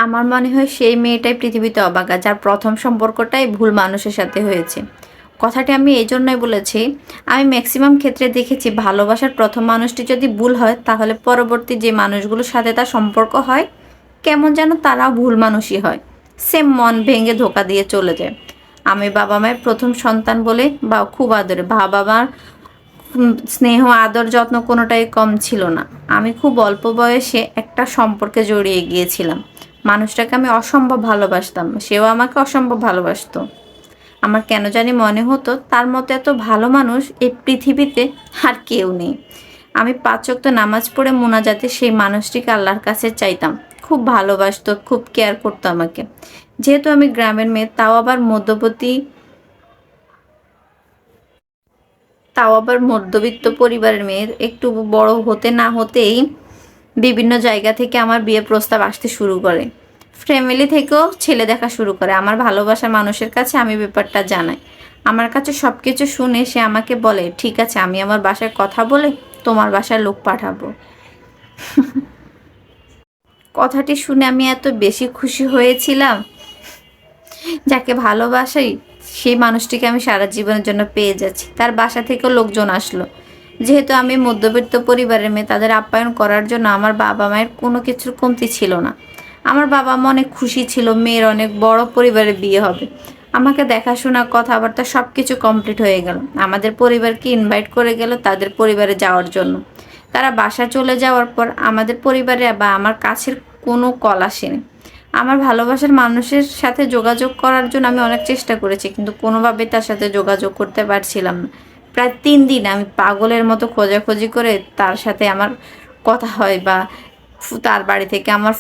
আমার মনে হয় সেই মেয়েটাই পৃথিবীতে অবাগা, যার প্রথম সম্পর্কটাই ভুল মানুষের সাথে হয়েছে। কথাটি আমি এই জন্যই বলেছি, আমি ম্যাক্সিমাম ক্ষেত্রে দেখেছি ভালোবাসার প্রথম মানুষটি যদি ভুল হয় তাহলে পরবর্তী যে মানুষগুলোর সাথে তার সম্পর্ক হয় কেমন যেন তারাও ভুল মানুষই হয়, সেম মন ভেঙে ধোকা দিয়ে চলে যায়। আমি বাবা মায়ের প্রথম সন্তান বলে বা খুব আদরে বাবা মার স্নেহ আদর যত্ন কোনোটাই কম ছিল না। আমি খুব অল্প বয়সে একটা সম্পর্কে জড়িয়ে গিয়েছিলাম। মানুষটাকে আমি অসম্ভব ভালোবাসতাম, সেও আমাকে অসম্ভব ভালোবাসতো। আমার কেন জানি মনে হতো তার মতো এত ভালো মানুষ এই পৃথিবীতে আর কেউ নেই। আমি ৫ ওয়াক্ত নামাজ পড়ে মোনাজাতে সেই মানুষটিকে আল্লাহর কাছে চাইতাম। খুব ভালোবাসতো, খুব কেয়ার করতো আমাকে। যেহেতু আমি গ্রামের মেয়ে, তাও আবার মধ্যবিত্ত পরিবারের মেয়ের, একটু বড় হতে না হতেই বিভিন্ন জায়গা থেকে আমার বিয়ের প্রস্তাব আসতে শুরু করে। ফ্যামিলি থেকেও ছেলে দেখা শুরু করে। আমার ভালোবাসার মানুষের কাছে আমি ব্যাপারটা জানাই। আমার কাছে সব কিছু শুনে সে আমাকে বলে, ঠিক আছে আমি আমার বাসায় কথা বলে তোমার বাসায় লোক পাঠাবো। কথাটি শুনে আমি এত বেশি খুশি হয়েছিলাম, যাকে ভালোবাসাই সেই মানুষটিকে আমি সারা জীবনের জন্য পেয়ে যাচ্ছি। তার বাসা থেকেও লোকজন আসলো। যেহেতু আমি মধ্যবিত্ত পরিবারের মেয়ে, তাদের আপ্যায়ন করার জন্য আমার বাবা মায়ের কোনো কিছুর কমতি ছিল না। আমার বাবা মা অনেক খুশি ছিল মেয়ের অনেক বড় পরিবারে বিয়ে হবে। আমাকে দেখাশোনা, কথাবার্তা সব কিছু কমপ্লিট হয়ে গেল। আমাদের পরিবারকে ইনভাইট করে গেল তাদের পরিবারে যাওয়ার জন্য। তারা বাসা চলে যাওয়ার পর আমাদের পরিবারে বা আমার কাছের কোনো কল আসেনি। আমার ভালোবাসার মানুষের সাথে যোগাযোগ করার জন্য আমি অনেক চেষ্টা করেছি, কিন্তু কোনোভাবে তার সাথে যোগাযোগ করতে পারছিলাম না। প্রায় ৩ দিন আমি পাগলের মতো খোঁজাখুঁজি করে তার সাথে আমার কথা হয়, বা তার বাড়ি থেকে আমার